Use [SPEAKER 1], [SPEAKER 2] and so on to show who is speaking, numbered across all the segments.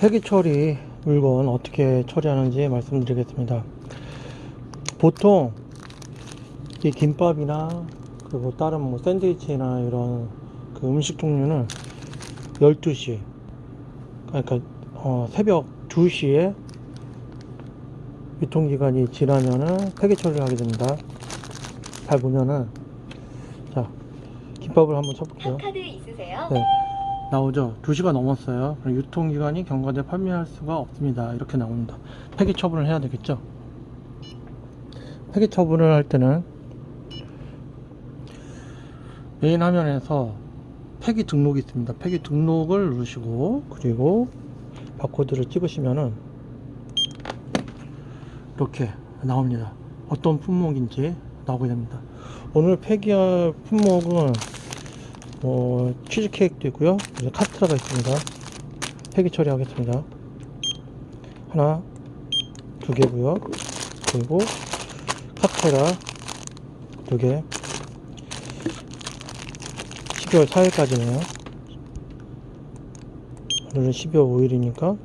[SPEAKER 1] 폐기 처리 물건 어떻게 처리하는지 말씀드리겠습니다. 보통 이 김밥이나 그리고 다른 뭐 샌드위치나 이런 그 음식 종류는 12시, 그러니까 새벽 2시에 유통기간이 지나면은 폐기 처리를 하게 됩니다. 잘 보면은, 자, 김밥을 한번 쳐볼게요.
[SPEAKER 2] 카드 있으세요?
[SPEAKER 1] 네, 나오죠. 2시가 넘었어요. 유통기간이 경과돼 판매할 수가 없습니다. 이렇게 나옵니다. 폐기 처분을 해야 되겠죠. 폐기 처분을 할 때는 메인 화면에서 폐기 등록이 있습니다. 폐기 등록을 누르시고, 그리고 바코드를 찍으시면은 이렇게 나옵니다. 어떤 품목인지 나오게 됩니다. 오늘 폐기할 품목은 치즈케이크도 있고요, 카스테라가 있습니다. 폐기 처리하겠습니다. 하나, 두 개고요. 그리고 카스테라 두 개. 12월 4일까지네요. 오늘은 12월 5일이니까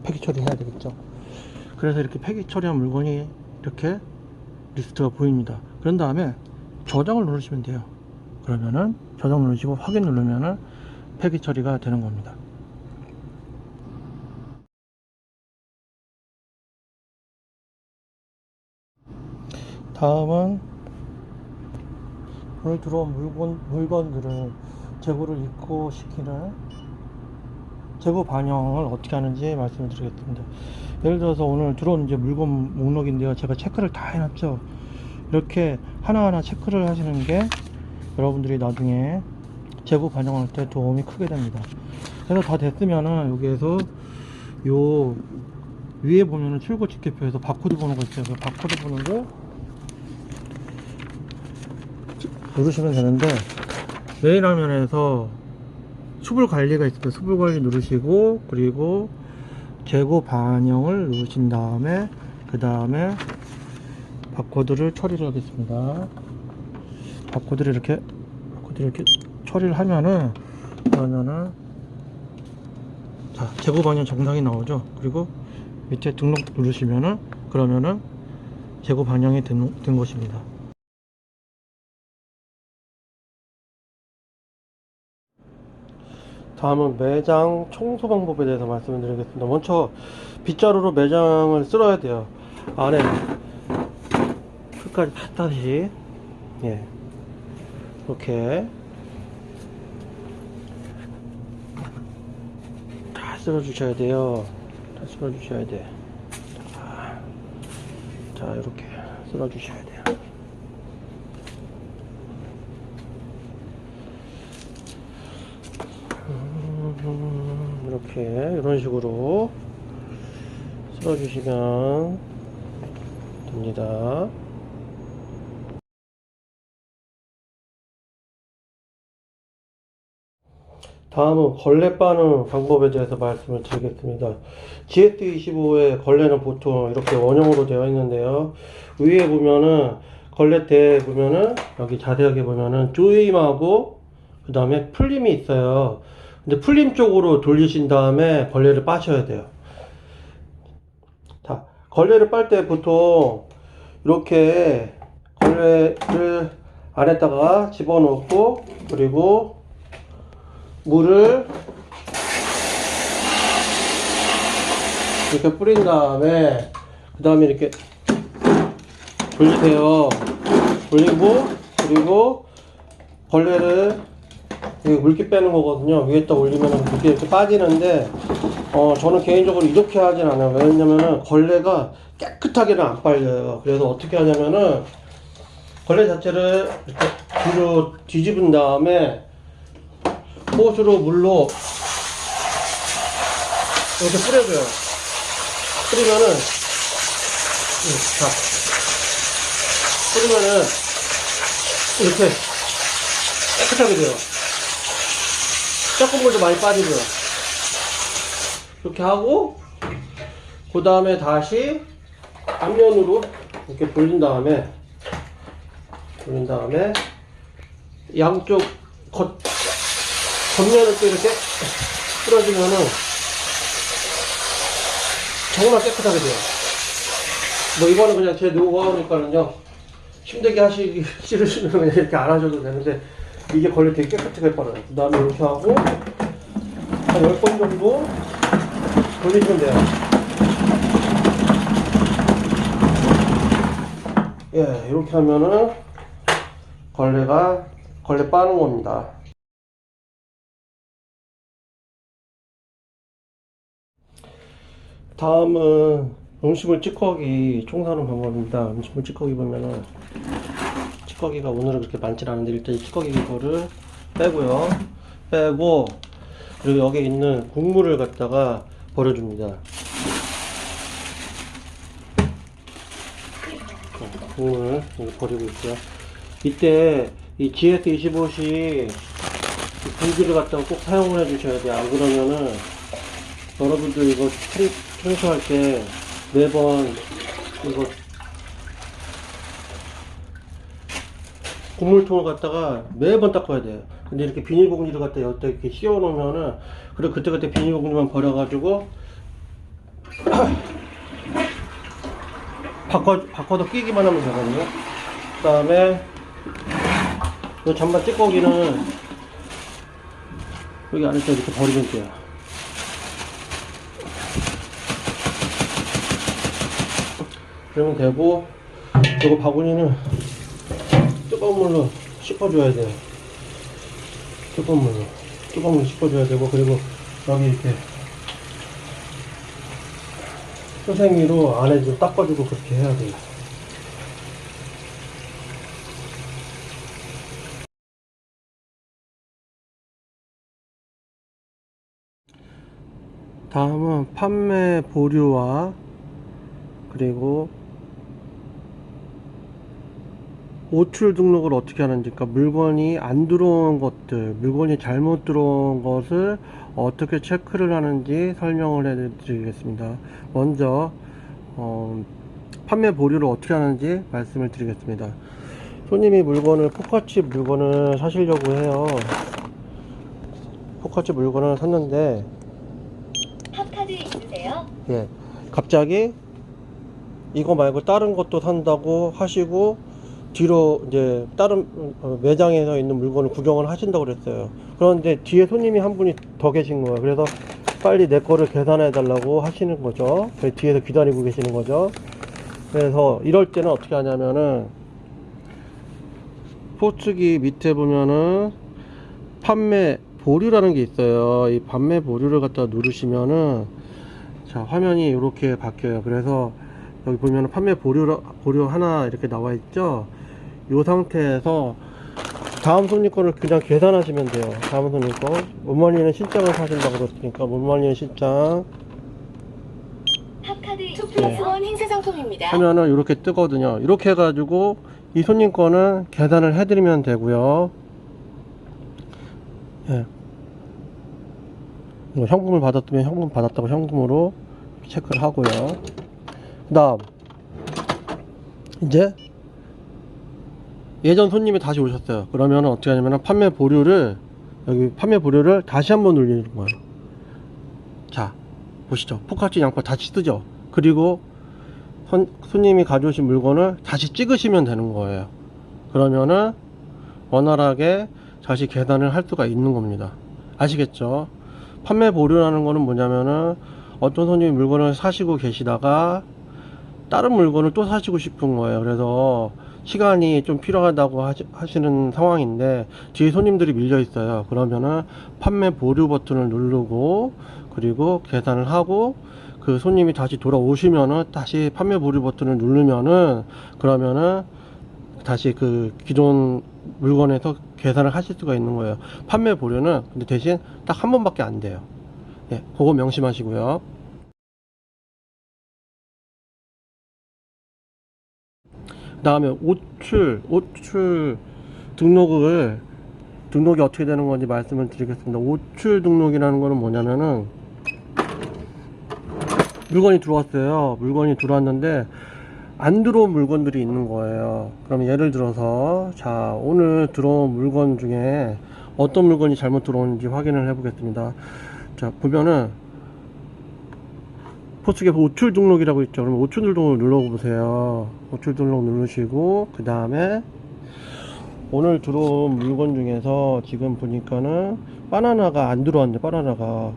[SPEAKER 1] 폐기 처리해야 되겠죠. 그래서 이렇게 폐기 처리한 물건이 이렇게 리스트가 보입니다. 그런 다음에 저장을 누르시면 돼요. 그러면은 저장 누르시고 확인 누르면은 폐기 처리가 되는 겁니다. 다음은 오늘 들어온 물건들을 재고를 입고시키는 재고 반영을 어떻게 하는지 말씀을 드리겠습니다. 예를 들어서 오늘 들어온 이제 물건 목록인데요. 제가 체크를 다 해놨죠. 이렇게 하나하나 체크를 하시는 게 여러분들이 나중에 재고 반영할 때 도움이 크게 됩니다. 그래서 다 됐으면은 여기에서 요 위에 보면은 출고 직계표에서 바코드 번호가 있어요. 그 바코드 번호를 누르시면 되는데, 메인 화면에서 수불 관리가 있어요. 수불 관리 누르시고, 그리고 재고 반영을 누르신 다음에 그 다음에 바코드를 처리를 하겠습니다. 바코드를 이렇게 처리를 하면은, 그러면은 자, 재고 반영 정상이 나오죠. 그리고 밑에 등록 누르시면은, 그러면은 재고 반영이 된 것입니다. 다음은 매장 청소 방법에 대해서 말씀을 드리겠습니다. 먼저 빗자루로 매장을 쓸어야 돼요. 안에 끝까지 다시, 예, 이렇게 다 쓸어 주셔야 돼요. 다 쓸어 주셔야 돼. 자, 이렇게 쓸어 주셔야 돼요. 이렇게 이런 식으로 쓸어주시면 됩니다. 다음은 걸레 빠는 방법에 대해서 말씀을 드리겠습니다. GS25의 걸레는 보통 이렇게 원형으로 되어 있는데요. 위에 보면은 걸레대에 보면은 여기 자세하게 보면은 조임하고 그 다음에 풀림이 있어요. 근데 풀림 쪽으로 돌리신 다음에 걸레를 빠셔야 돼요. 자, 걸레를 빨 때 보통 이렇게 걸레를 안에다가 집어넣고, 그리고 물을 이렇게 뿌린 다음에 그 다음에 이렇게 돌리세요. 돌리고, 그리고 걸레를 물기 빼는 거거든요. 위에다 올리면 물기 이렇게 빠지는데, 저는 개인적으로 이렇게 하진 않아요. 왜냐면은 걸레가 깨끗하게는 안 빨려요. 그래서 어떻게 하냐면은 걸레 자체를 이렇게 뒤로 뒤집은 다음에 호스로 물로 이렇게 뿌려줘요. 뿌리면은, 자, 뿌리면은 이렇게 깨끗하게 돼요. 조금 물도 많이 빠지고요. 이렇게 하고, 그 다음에 다시 앞면으로 이렇게 돌린 다음에 양쪽 겉면을 또 이렇게 풀어주면은 정말 깨끗하게 돼요. 뭐 이거는 그냥 제 노하우니까는요, 힘들게 하시기 싫으시면 그냥 이렇게 안 하셔도 되는데, 이게 걸레 되게 깨끗하게 빨아요. 그 다음에 이렇게 하고 한 10번 정도 돌리시면 돼요. 예, 이렇게 하면은 걸레 빠는 겁니다. 다음은 음식물 찌꺼기 청소하는 방법입니다. 음식물 찌꺼기 보면은 찌꺼기가 오늘은 그렇게 많진 않은데, 일단 이 찌꺼기 이거를 빼고요. 빼고, 그리고 여기 있는 국물을 갖다가 버려줍니다. 국물 버리고 있어요. 이때 이 GS25시 분기를 갖다가 꼭 사용을 해주셔야 돼요. 안 그러면은 여러분들 이거 청소할 때 매번 이거 국물통을 갖다가 매번 닦아야 돼요. 근데 이렇게 비닐봉지를 갖다 여기다 이렇게 씌워 놓으면은, 그리고 그때 비닐봉지만 버려가지고 바꿔서 끼기만 하면 되거든요. 그 다음에 이 잔반 찌꺼기는 여기 안에다 이렇게 버리면 돼요. 그러면 되고, 이거 바구니는 뜨거운 물로 씻어줘야 돼요. 뜨거운 물로 씻어줘야 되고, 그리고 여기 이렇게 수세미로 안에 좀 닦아주고 그렇게 해야 돼요. 다음은 판매 보류와 그리고 오출 등록을 어떻게 하는지, 그러니까 물건이 안 들어온 것들, 물건이 잘못 들어온 것을 어떻게 체크를 하는지 설명을 해 드리겠습니다. 먼저 판매 보류를 어떻게 하는지 말씀을 드리겠습니다. 손님이 포카치 물건을 사시려고 해요. 포카치 물건을 샀는데,
[SPEAKER 2] 팝카드 있으세요?
[SPEAKER 1] 예, 갑자기 이거 말고 다른 것도 산다고 하시고 뒤로 이제 다른 매장에서 있는 물건을 구경을 하신다고 그랬어요. 그런데 뒤에 손님이 한 분이 더 계신 거예요. 그래서 빨리 내 거를 계산해 달라고 하시는 거죠. 뒤에서 기다리고 계시는 거죠. 그래서 이럴 때는 어떻게 하냐면은, 포츠기 밑에 보면은 판매 보류라는 게 있어요. 이 판매 보류를 갖다 누르시면은, 자, 화면이 이렇게 바뀌어요. 그래서 여기 보면은 판매 보류 하나 이렇게 나와 있죠. 이 상태에서 다음 손님 거를 그냥 계산하시면 돼요. 다음 손님 거. 못 말리는 신장을 사신다고 그랬으니까 못 말리는 신장
[SPEAKER 2] 팝카드 2+1 행사 상품입니다.
[SPEAKER 1] 하면은 이렇게 뜨거든요. 이렇게 해가지고 이 손님 거는 계산을 해드리면 되고요. 예. 현금을 받았으면 현금 받았다고 현금으로 체크를 하고요. 그 다음 이제 예전 손님이 다시 오셨어요. 그러면 어떻게 하냐면 판매 보류를 다시 한번 눌리는 거예요. 자, 보시죠. 포카치 양파 다시 뜨죠. 그리고 손님이 가져오신 물건을 다시 찍으시면 되는 거예요. 그러면은 원활하게 다시 계산을 할 수가 있는 겁니다. 아시겠죠? 판매 보류라는 거는 뭐냐면은, 어떤 손님이 물건을 사시고 계시다가 다른 물건을 또 사시고 싶은 거예요. 그래서 시간이 좀 필요하다고 하시는 상황인데 뒤에 손님들이 밀려 있어요. 그러면은 판매 보류 버튼을 누르고 그리고 계산을 하고, 그 손님이 다시 돌아오시면은 다시 판매 보류 버튼을 누르면은, 그러면은 다시 그 기존 물건에서 계산을 하실 수가 있는 거예요. 판매 보류는 근데 대신 딱 한 번밖에 안 돼요. 예, 그거 명심하시고요. 그 다음에 오출 등록이 어떻게 되는 건지 말씀을 드리겠습니다. 오출 등록이라는 거는 뭐냐면은, 물건이 들어왔어요. 물건이 들어왔는데 안 들어온 물건들이 있는 거예요. 그러면 예를 들어서, 자, 오늘 들어온 물건 중에 어떤 물건이 잘못 들어오는지 확인을 해 보겠습니다. 자, 보면은 포스에 오출 등록이라고 있죠. 그럼 오출 등록을 눌러보세요. 오출 등록 누르시고 그 다음에 오늘 들어온 물건 중에서 지금 보니까는 바나나가 안 들어왔네. 바나나가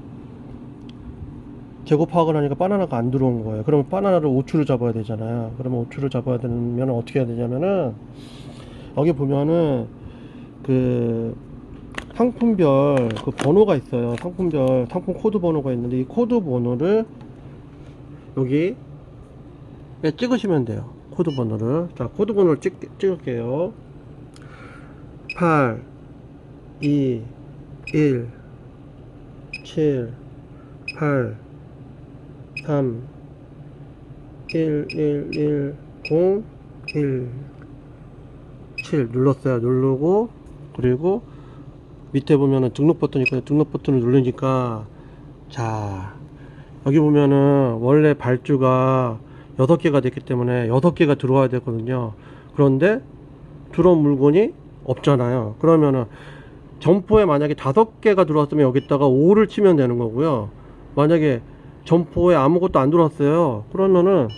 [SPEAKER 1] 재고 파악을 하니까 바나나가 안 들어온 거예요. 그러면 바나나를 오출을 잡아야 되잖아요. 그러면 오출을 잡아야 되면 어떻게 해야 되냐면은 여기 보면은 그 상품별 그 번호가 있어요. 상품별 상품 코드 번호가 있는데 이 코드 번호를 여기 찍으시면 돼요. 코드 번호를. 자, 코드 번호를 찍을게요. 8 2 1 7 8 3 1 1 1 0 1 7 눌렀어요. 누르고 그리고 밑에 보면은 등록 버튼이 있거든요. 등록 버튼을 누르니까 자 여기 보면은 원래 발주가 6개가 됐기 때문에 6개가 들어와야 되거든요. 그런데 들어온 물건이 없잖아요. 그러면은 점포에 만약에 5개가 들어왔으면 여기다가 5를 치면 되는 거고요. 만약에 점포에 아무것도 안 들어왔어요. 그러면은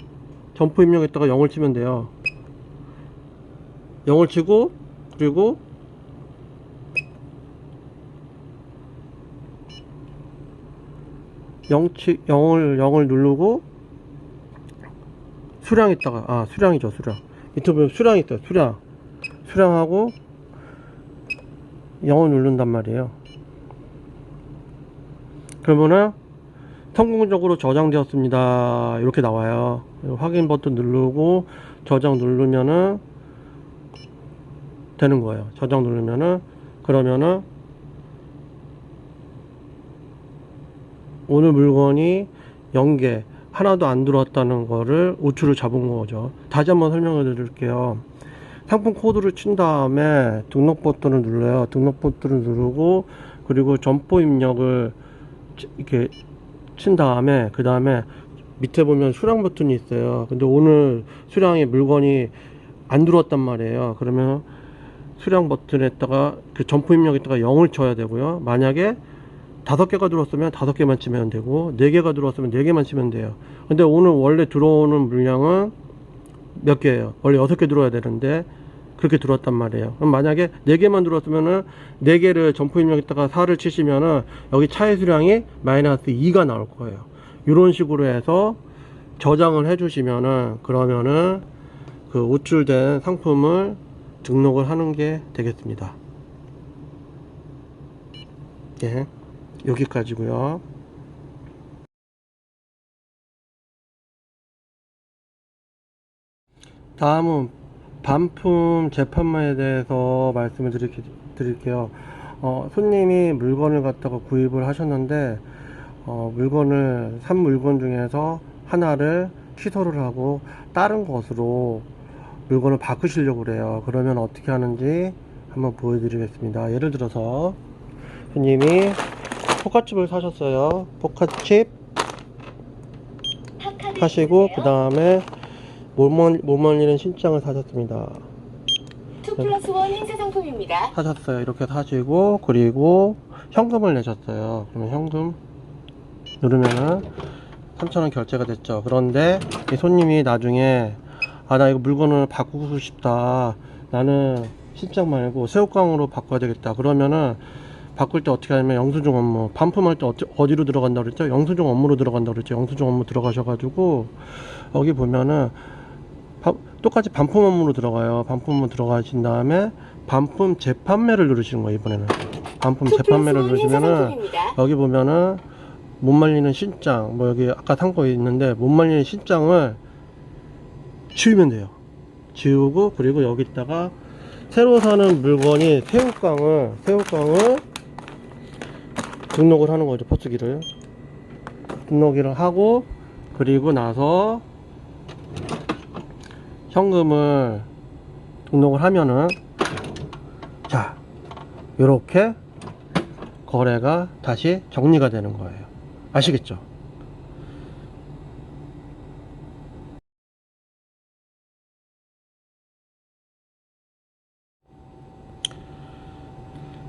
[SPEAKER 1] 점포 입력에다가 0을 치면 돼요. 0을 치고 그리고 0을 누르고 수량에다가 수량이죠. 수량 밑에 보면 수량이 있어요. 수량하고 0을 누른단 말이에요. 그러면은 성공적으로 저장되었습니다 이렇게 나와요. 확인 버튼 누르고 저장 누르면은 되는 거예요. 저장 누르면은 그러면은 오늘 물건이 0개 하나도 안 들어왔다는 거를 오출을 잡은 거죠. 다시 한번 설명해 드릴게요. 상품 코드를 친 다음에 등록 버튼을 눌러요. 등록 버튼을 누르고 그리고 점포 입력을 이렇게 친 다음에 그 다음에 밑에 보면 수량 버튼이 있어요. 근데 오늘 수량에 물건이 안 들어왔단 말이에요. 그러면 수량 버튼에다가 그 점포 입력에다가 0을 쳐야 되고요. 만약에 5개가 들어왔으면 5개만 치면 되고 4개가 들어왔으면 4개만 치면 돼요. 근데 오늘 원래 들어오는 물량은 몇 개예요? 원래 6개 들어와야 되는데 그렇게 들어왔단 말이에요. 그럼 만약에 4개만 들어왔으면은 4개를 점포 입력에다가 4를 치시면은 여기 차의 수량이 마이너스 2가 나올 거예요. 이런 식으로 해서 저장을 해 주시면은 그러면은 그 오출된 상품을 등록을 하는 게 되겠습니다. 예. 여기까지고요. 다음은 반품 재판매에 대해서 말씀을 드릴게요. 손님이 물건을 갖다가 구입을 하셨는데 산 물건 중에서 하나를 취소를 하고 다른 것으로 물건을 바꾸시려고 그래요. 그러면 어떻게 하는지 한번 보여드리겠습니다. 예를 들어서 손님이 포카칩을 사셨어요. 포카칩 하시고 그 다음에 못 말리는 신장을 사셨습니다.
[SPEAKER 2] 2+1 행사 상품입니다.
[SPEAKER 1] 사셨어요. 이렇게 사시고 그리고 현금을 내셨어요. 그러면 현금 누르면은 3,000원 결제가 됐죠. 그런데 이 손님이 나중에 나 이거 물건을 바꾸고 싶다. 나는 신장 말고 새우깡으로 바꿔야 되겠다. 그러면은 바꿀 때 어떻게 하냐면 영수증 업무 반품할 때 어디로 들어간다 그랬죠? 영수증 업무로 들어간다 그랬죠? 영수증 업무 들어가셔가지고 여기 보면은 똑같이 반품 업무로 들어가요. 반품 업무 들어가신 다음에 반품 재판매를 누르시는 거예요. 이번에는 반품 재판매를 누르시면은 여기 보면은 못 말리는 신장 여기 아까 산 거 있는데 못 말리는 신장을 지우면 돼요. 지우고 그리고 여기다가 새로 사는 물건이 새우깡을 등록을 하는 거죠. 포스기를 등록을 하고 그리고 나서 현금을 등록을 하면은 자 이렇게 거래가 다시 정리가 되는 거예요. 아시겠죠?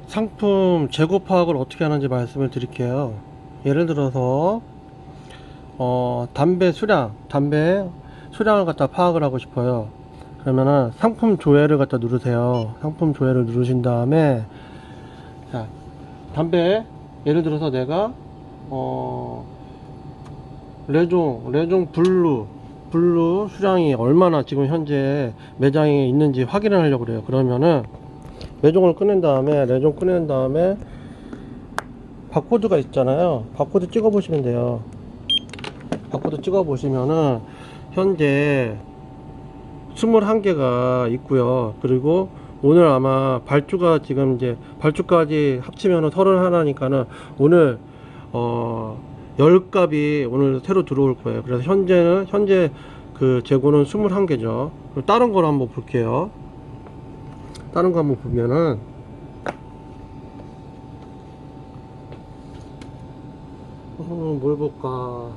[SPEAKER 1] 상품 재고 파악을 어떻게 하는지 말씀을 드릴게요. 예를 들어서 담배 수량을 갖다 파악을 하고 싶어요. 그러면은 상품 조회를 갖다 누르세요. 상품 조회를 누르신 다음에, 자, 담배, 예를 들어서 내가, 레종 블루 수량이 얼마나 지금 현재 매장에 있는지 확인을 하려고 그래요. 그러면은, 레종 꺼낸 다음에, 바코드가 있잖아요. 바코드 찍어 보시면 돼요. 바코드 찍어 보시면은 현재 21개가 있고요. 그리고 오늘 아마 발주가 지금 이제 발주까지 합치면은 31니까는 오늘 10값이 오늘 새로 들어올 거예요. 그래서 현재 그 재고는 21개죠. 다른 걸 한번 볼게요. 다른 거 한번 보면은 뭘 볼까?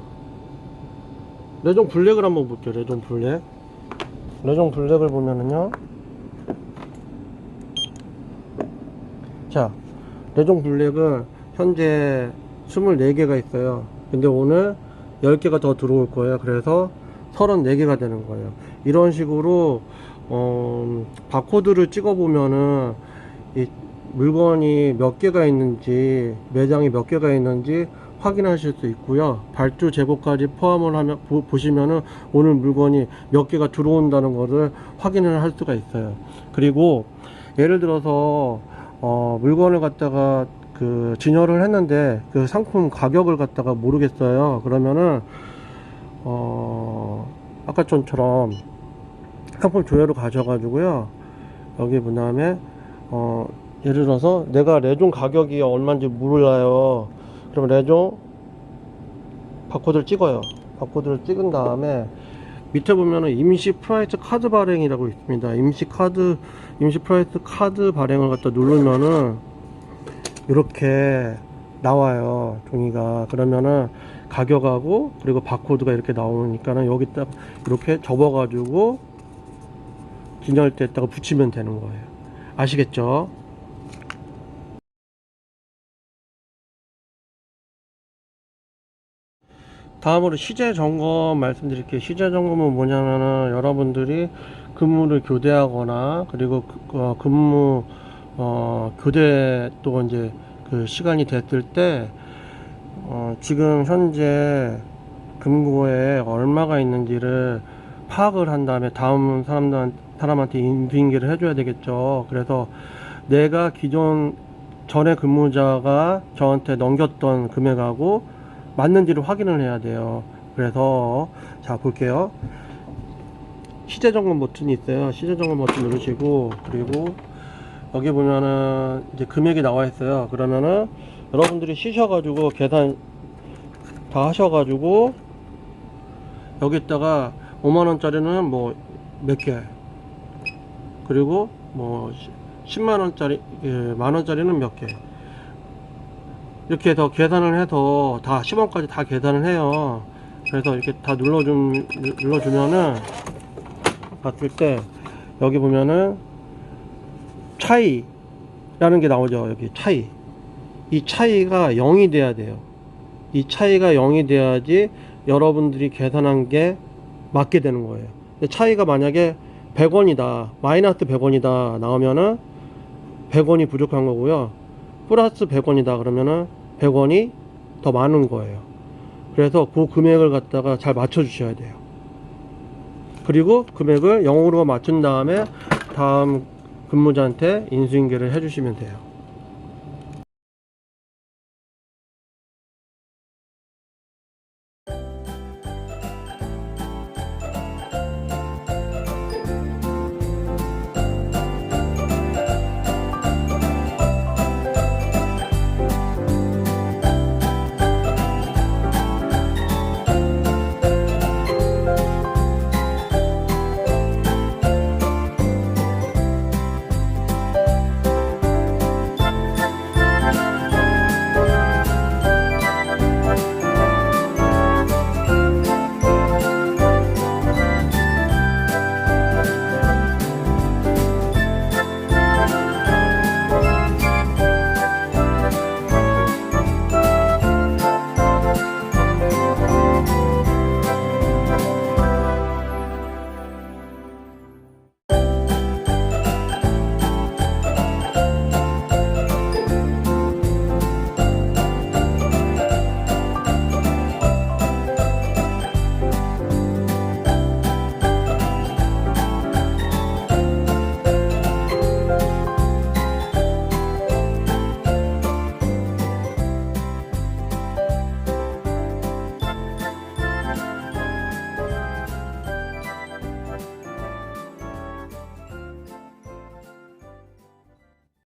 [SPEAKER 1] 레종 블랙을 한번 볼게요. 레종 블랙을 보면은요, 자, 레종 블랙은 현재 24개가 있어요. 근데 오늘 10개가 더 들어올 거예요. 그래서 34개가 되는 거예요. 이런 식으로 바코드를 찍어 보면은 이 물건이 몇 개가 있는지, 매장이 몇 개가 있는지 확인하실 수 있고요. 발주 재고까지 포함을 하면 보시면은 오늘 물건이 몇 개가 들어온다는 것을 확인을 할 수가 있어요. 그리고 예를 들어서 물건을 갖다가 그 진열을 했는데 그 상품 가격을 갖다가 모르겠어요. 그러면은 아까 전처럼 상품 조회로 가셔가지고요, 여기 본 다음에 예를 들어서 내가 레종 가격이 얼마인지 몰라요. 그럼 레종 바코드를 찍어요. 바코드를 찍은 다음에 밑에 보면은 임시 프라이스 카드 발행이라고 있습니다. 임시 프라이스 카드 발행을 갖다 누르면은 이렇게 나와요, 종이가. 그러면은 가격하고 그리고 바코드가 이렇게 나오니까는 여기 딱 이렇게 접어 가지고 진열대에다가 붙이면 되는 거예요. 아시겠죠? 다음으로 시제 점검 말씀드릴게요. 시제 점검은 뭐냐면은 여러분들이 근무를 교대하거나 그리고 근무 교대 또 이제 그 시간이 됐을 때 지금 현재 금고에 얼마가 있는지를 파악을 한 다음에 다음 사람한테 인수인계를 해줘야 되겠죠. 그래서 내가 기존 전에 근무자가 저한테 넘겼던 금액하고 맞는지를 확인을 해야 돼요. 그래서 자 볼게요. 시제 점검 버튼이 있어요. 시제 점검 버튼 누르시고, 그리고 여기 보면은 이제 금액이 나와 있어요. 그러면은 여러분들이 쉬셔가지고 계산 다 하셔가지고 여기다가 5만원짜리는 뭐 몇 개, 그리고 뭐 10만원짜리 만원짜리는 몇 개, 이렇게 해서 계산을 해서 다 10원까지 다 계산을 해요. 그래서 이렇게 다 눌러주면은 봤을 때 여기 보면은 차이라는 게 나오죠. 여기 차이. 이 차이가 0이 돼야 돼요. 이 차이가 0이 돼야지 여러분들이 계산한 게 맞게 되는 거예요. 근데 차이가 만약에 100원이다, 마이너스 100원이다 나오면은 100원이 부족한 거고요. 플러스 100원이다 그러면은 100원이 더 많은 거예요. 그래서 그 금액을 갖다가 잘 맞춰 주셔야 돼요. 그리고 금액을 0으로 맞춘 다음에 다음 근무자한테 인수인계를 해 주시면 돼요.